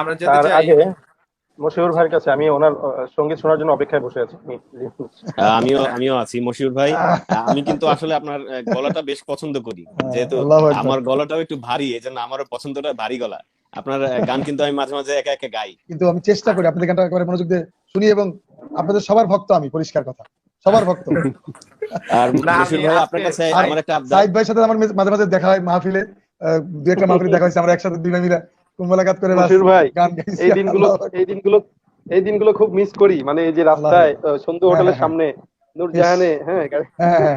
আমরা যেতে তার চাই। আগে মশিউর ভাইয়ের কাছে আমি ওনার সঙ্গীত শোনার জন্য অপেক্ষায় বসে আছি। আমিও আছি মশিউর ভাই। আমি কিন্তু আসলে আপনার গলাটা বেশ পছন্দ করি, যেহেতু আল্লাহ আকবার। আমার গলাটাও একটু ভারী, এই জন্য আমারও পছন্দটা ভারী গলা। আপনার গান কিন্তু আমি মাঝে মাঝে একা একা গাই। কিন্তু আমি চেষ্টা করি আপনাদের গানটা একেবারে মনোযোগ দিয়ে শুনি, এবং আপনাদের সবার ভক্ত আমি, পরিষ্কার কথা, সবার ভক্ত। আর না, মশিউর আমি ভাই আজকে আপনার কাছে আর আমার একটা আবদার। সাইদ ভাইয়ের সাথে আমার মাঝে মাঝে দেখা হয় মাহফিলে, দুই একটা মাহফিলে দেখা হয়েছে, আমরা একসাথে দুই ভাই মিলে কুম্ভলাঘাত করে বাস মশিউর ভাই, গান গাইছি। এই দিনগুলো আল্লাহু আকবার। এই দিনগুলো এই দিনগুলো খুব মিস করি। মানে এই যে আল্লাহ রাস্তায় সন্ধু হ্যাঁ হ্যাঁ হোটেলের হ্যাঁ সামনে ইস, নূরজাহানে, হ্যাঁ হ্যাঁ হ্যাঁ হ্যাঁ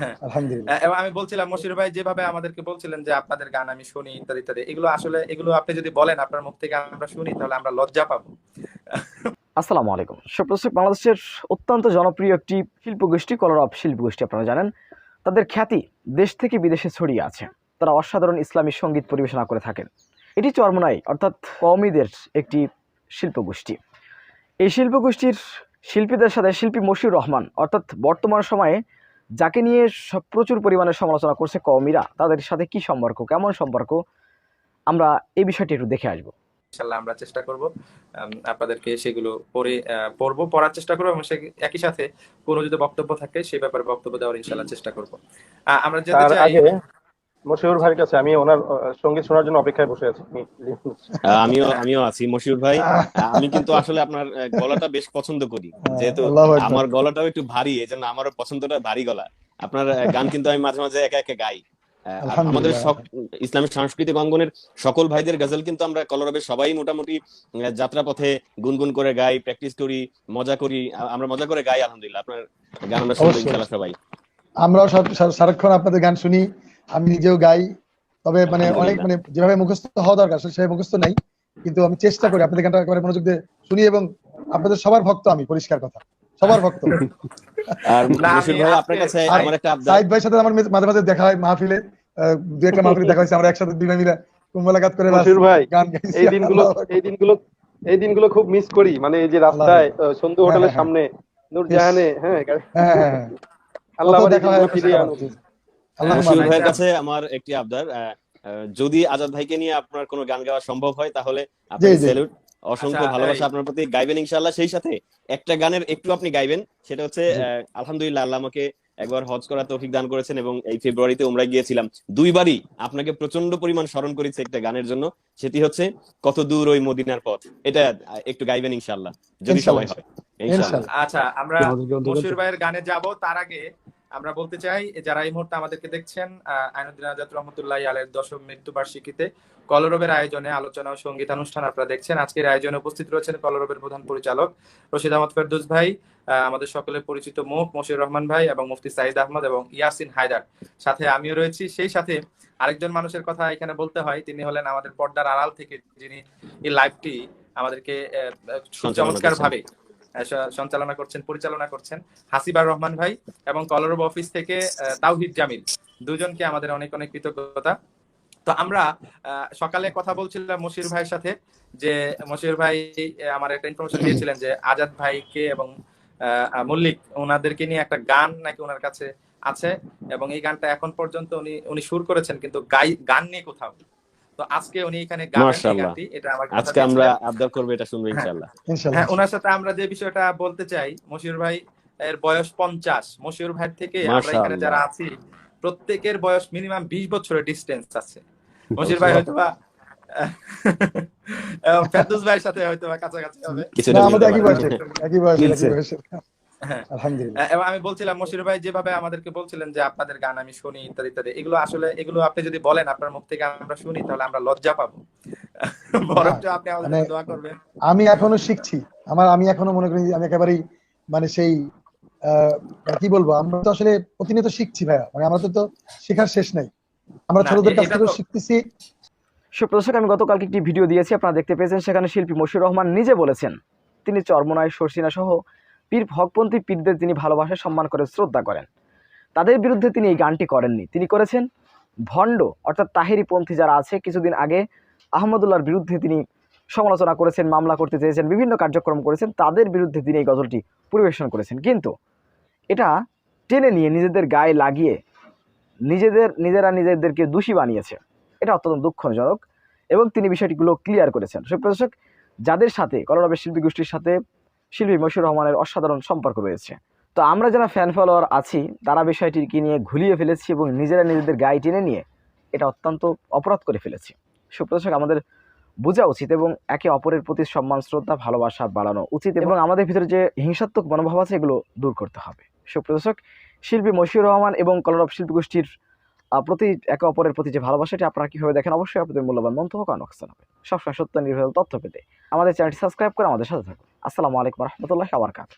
হ্যাঁ, আলহামদুলিল্লাহ। এবং আমি বলছিলাম মশির ভাই যেভাবে আমাদেরকে বলছিলেন যে আপনাদের গান আমি শুনি ইত্যাদি ইত্যাদি, এগুলো আসলে এগুলো আপনি যদি বলেন আপনার মুখ থেকে আমরা শুনি তাহলে আমরা লজ্জা পাবো। আসসালামু আলাইকুম সুপ্রদর্শক, বাংলাদেশের অত্যন্ত জনপ্রিয় একটি শিল্পগোষ্ঠী কলরব শিল্পগোষ্ঠী, আপনারা জানেন তাদের খ্যাতি দেশ থেকে বিদেশে ছড়িয়ে আছে। তারা অসাধারণ ইসলামী সঙ্গীত পরিবেশনা করে থাকেন। এটি চরমোনাই অর্থাৎ কওমিদের একটি শিল্পগোষ্ঠী। এই শিল্পগোষ্ঠীর শিল্পীদের সাথে শিল্পী মশিউর রহমান অর্থাৎ বর্তমান সময়ে যাকে নিয়ে প্রচুর পরিমাণে সমালোচনা করছে কওমিরা, তাদের সাথে কি সম্পর্ক, কেমন সম্পর্ক, আমরা এই বিষয়টি একটু দেখে আসবো। ইনশাল্লাহ আমরা চেষ্টা করব আপনাদেরকে সেগুলো পড়বো, পড়ার চেষ্টা করবো, এবং একই সাথে কোনো যদি বক্তব্য থাকে সেই ব্যাপারে বক্তব্য দেওয়ার ইনশাল্লাহ চেষ্টা করব। আমরা যেতে তার চাই। আগে মশিউর ভাইয়ের কাছে আমি ওনার সঙ্গীত শোনার জন্য অপেক্ষায় বসে আছি। আমিও আছি মশিউর ভাই। আমি কিন্তু আসলে আপনার গলাটা বেশ পছন্দ করি, যেহেতু আল্লাহু আকবার। আমার গলাটাও একটু ভারী, এই জন্য আমারও পছন্দটা ভারী গলা। আপনার গান কিন্তু আমি মাঝে মাঝে একা একা গাই। আর আমাদের আলহামদুলিল্লাহ। ইসলামিক সাংস্কৃতিক অঙ্গনের সকল ভাইদের গজল কিন্তু আমরা কলরবের সবাই মোটামুটি যাত্রাপথে গুনগুন করে গাই, প্র্যাকটিস করি, মজা করি। আমরা মজা করে গাই আলহামদুলিল্লাহ। আপনার গান আমরা শুনবো অবশ্যই ইনশাআল্লাহ সবাই। আমরাও সারাক্ষণ আপনাদের গান শুনি, আমি নিজেও গাই। তবে মানে অনেক আলহামদুলিল্লাহ। মানে যেভাবে মুখস্থ হওয়া দরকার সেভাবে মুখস্থ নাই, কিন্তু আমি চেষ্টা করি আপনাদের গানটা একেবারে মনোযোগ দিয়ে শুনি, এবং আপনাদের সবার ভক্ত আমি, পরিষ্কার কথা, সবার ভক্ত। আর না, মশিউর আমি ভাই আজকে আপনার কাছে আর আমার একটা আবদার। সাইদ ভাইয়ের সাথে আমার মাঝে মাঝে দেখা হয় মাহফিলে, দুই একটা মাহফিলে দেখা হয়েছে, আমরা একসাথে দুই ভাই মিলে কুম্ভলাঘাত করে বাস মশিউর ভাই, গান গাইছি। এই দিনগুলো আল্লাহু আকবার। এই দিনগুলো এই দিনগুলো খুব মিস করি। মানে এই যে আল্লাহ রাস্তায় সন্ধু হ্যাঁ হোটেলের হ্যাঁ হ্যাঁ সামনে ইস, নূরজাহানে, হ্যাঁ হ্যাঁ হ্যাঁ হ্যাঁ আল্লাহ কত আবার এই দেখা হয় দিনগুলো আপনার ফিরিয়ে সাথে আমার। আনুক। জি, আল্লাহ মশিউর আমিন। ভাইয়ের কাছে আমার একটি আবদার। যদি আজাদ ভাইকে নিয়ে আপনার কোনো গান গাওয়া সম্ভব হয় তাহলে জি আপনাকে জি স্যালুট, আচ্ছা, অসংখ্য ভালোবাসা আপনার প্রতি। গাইবেন ইনশাআল্লাহ, সেই সাথে একটা গানের একটু আপনি গাইবেন, সেটা হচ্ছে জি আলহামদুলিল্লাহ আল্লাহ আমাকে একবার হজ করার তৌফিক দান করেছেন, এবং এই ফেব্রুয়ারিতে উমরায় গিয়েছিলাম। দুইবারই আপনাকে প্রচন্ড পরিমাণ স্মরণ করেছে একটা গানের জন্য, সেটি হচ্ছে কত দূর ওই মদিনার পথ। এটা একটু গাইবেন ইনশাআল্লাহ, যদি ইনশাল্লাহ সময় হয় ইনশাআল্লাহ। ইনশাল্লাহ। আচ্ছা, আমরা মশিউর ভাইয়ের গানে যাব, তার আগে আমরা বলতে চাই যারা এই মুহূর্তে আমাদেরকে দেখছেন, আইনুদ্দিন আজাদ রহমতুল্লাহি আলাইহির ১০ম মৃত্যুবার্ষিকীতে কলরবের আয়োজনে আলোচনা ও সঙ্গীতানুষ্ঠান আপনারা দেখছেন। আজকের আয়োজনে উপস্থিত রয়েছেন কলরবের প্রধান পরিচালক রশিদ আহমদ ফেরদৌস ভাই, আমাদের সকলের পরিচিত মুখ মশিউর রহমান ভাই, এবং মুফতি সাইদ আহমদ এবং ইয়াসিন হায়দার, সাথে আমিও রয়েছি। সেই সাথে আরেকজন মানুষের কথা এখানে বলতে হয়, তিনি হলেন আমাদের পর্দার আড়াল থেকে যিনি এই লাইভটি আমাদেরকে চমৎকার ভাবে সঞ্চালনা করছেন, পরিচালনা করছেন, হাসিবার রহমান ভাই, এবং কলরব অফিস থেকে তাওহিদ জামিল, দুজনকে আমাদের অনেক অনেক কৃতজ্ঞতা। তো আমরা সকালে কথা বলছিলাম মশিউর ভাইয়ের সাথে, যে মশিউর ভাই আমার একটা ইনফরমেশন দিয়েছিলেন যে আজাদ ভাইকে এবং মল্লিক ওনাদেরকে নিয়ে একটা গান নাকি ওনার কাছে আছে, এবং এই গানটা এখন পর্যন্ত উনি সুর করেছেন, কিন্তু গান নিয়ে কোথাও। তো আজকে উনি এখানে গাবেন এই মাশাআল্লাহ, গানটি, এটা আমার কথা আজকে আমরা দিয়েছিলেন। আবদার করবো, এটা শুনবো হ্যাঁ ইনশাআল্লাহ। ইনশাল্লাহ হ্যাঁ, ওনার সাথে আমরা যে বিষয়টা বলতে চাই, মশিউর ভাই এর বয়স ৫০। মশিউর ভাই থেকে আমরা এখানে মাশাআল্লাহ। যারা আছি প্রত্যেকের বয়স মিনিমাম ২০ বছরের ডিস্টেন্স আছে। মশিউর ভাই হয়তোবা ফেরদৌস ভাইয়ের সাথে হয়তোবা কাছাকাছি হবে। না, কিছুটা মিলতে আমাদের একই পারে। বয়সের, একই বয়সের, মিলছে। একই বয়সের। হ্যাঁ, আলহামদুলিল্লাহ। এবং আমি বলছিলাম মশিউর ভাই যেভাবে আমাদেরকে বলছিলেন যে আপনাদের গান আমি শুনি ইত্যাদি ইত্যাদি, এগুলো আসলে এগুলো আপনি যদি বলেন আপনার মুখ থেকে আমরা শুনি তাহলে আমরা লজ্জা পাবো। না বরঞ্চ আপনি আমাদের মানে জন্য দোয়া করবেন। আমি এখনো শিখছি, আমি এখনো মনে করি যে আমি একেবারেই মানে সেই মানে কি বলবো, আমরা তো আসলে প্রতিনিয়ত শিখছি ভাইয়া, মানে আমাদের তো শেখার শেষ নাই, আমরা না, ছোটদের কাছ এটা থেকেও তো শিখতেছি। সুপ্রদর্শক, আমি গতকালকে একটি ভিডিও দিয়েছি, আপনারা দেখতে পেয়েছেন। সেখানে শিল্পী মশিউর রহমান নিজে বলেছেন তিনি চরমোনাই, শর্ষিনা সহ পীর হকপন্থী পীরদের তিনি ভালোবাসা, সম্মান করে, শ্রদ্ধা করেন। তাদের বিরুদ্ধে তিনি এই গানটি করেননি, তিনি করেছেন ভণ্ড অর্থাৎ তাহেরি পন্থী যারা আছে। কিছুদিন আগে আহমদুল্লাহর বিরুদ্ধে তিনি সমালোচনা করেছেন, মামলা করতে চেয়েছেন, বিভিন্ন কার্যক্রম করেছেন, তাদের বিরুদ্ধে তিনি এই গজলটি পরিবেশন করেছেন। কিন্তু এটা টেনে নিয়ে নিজেদের গায়ে লাগিয়ে নিজেরা নিজেদেরকে দোষী বানিয়েছে। এটা অত্যন্ত দুঃখজনক, এবং তিনি বিষয়টিগুলো ক্লিয়ার করেছেন। সুপ্রিয় দর্শক, যাদের সাথে কলরবের শিল্পী গোষ্ঠীর সাথে শিল্পী মশিউর রহমানের অসাধারণ সম্পর্ক রয়েছে, তো আমরা যারা ফ্যান ফলোয়ার আছি তারা বিষয়টিকে নিয়ে ঘুলিয়ে ফেলেছি এবং নিজেরা নিজেদের গায়ে টেনে নিয়ে এটা অত্যন্ত অপরাধ করে ফেলেছি। সুপ্রিয় দর্শক, আমাদের বোঝা উচিত এবং একে অপরের প্রতি সম্মান, শ্রদ্ধা, ভালোবাসা বাড়ানো উচিত এবং আমাদের ভিতরে যে হিংসাত্মক মনোভাব আছে এগুলো দূর করতে হবে। সুপ্রিয় দর্শক, শিল্পী মশিউর রহমান এবং কলরব শিল্পী গোষ্ঠীর প্রতি একে অপরের প্রতি যে ভালোবাসাটি আপনারা কিভাবে দেখেন, অবশ্যই আপনাদের মূল্যবান মন্তব্য কমেন্ট বক্সে জানাবেন। সবসময় সত্য নির্ভেজাল তথ্য পেতে আমাদের চ্যানেলটি সাবস্ক্রাইব করে আমাদের সাথে থাকুন। আসসালামু আলাইকুম ওয়া রাহমাতুল্লাহি ওয়া বারাকাতুহু।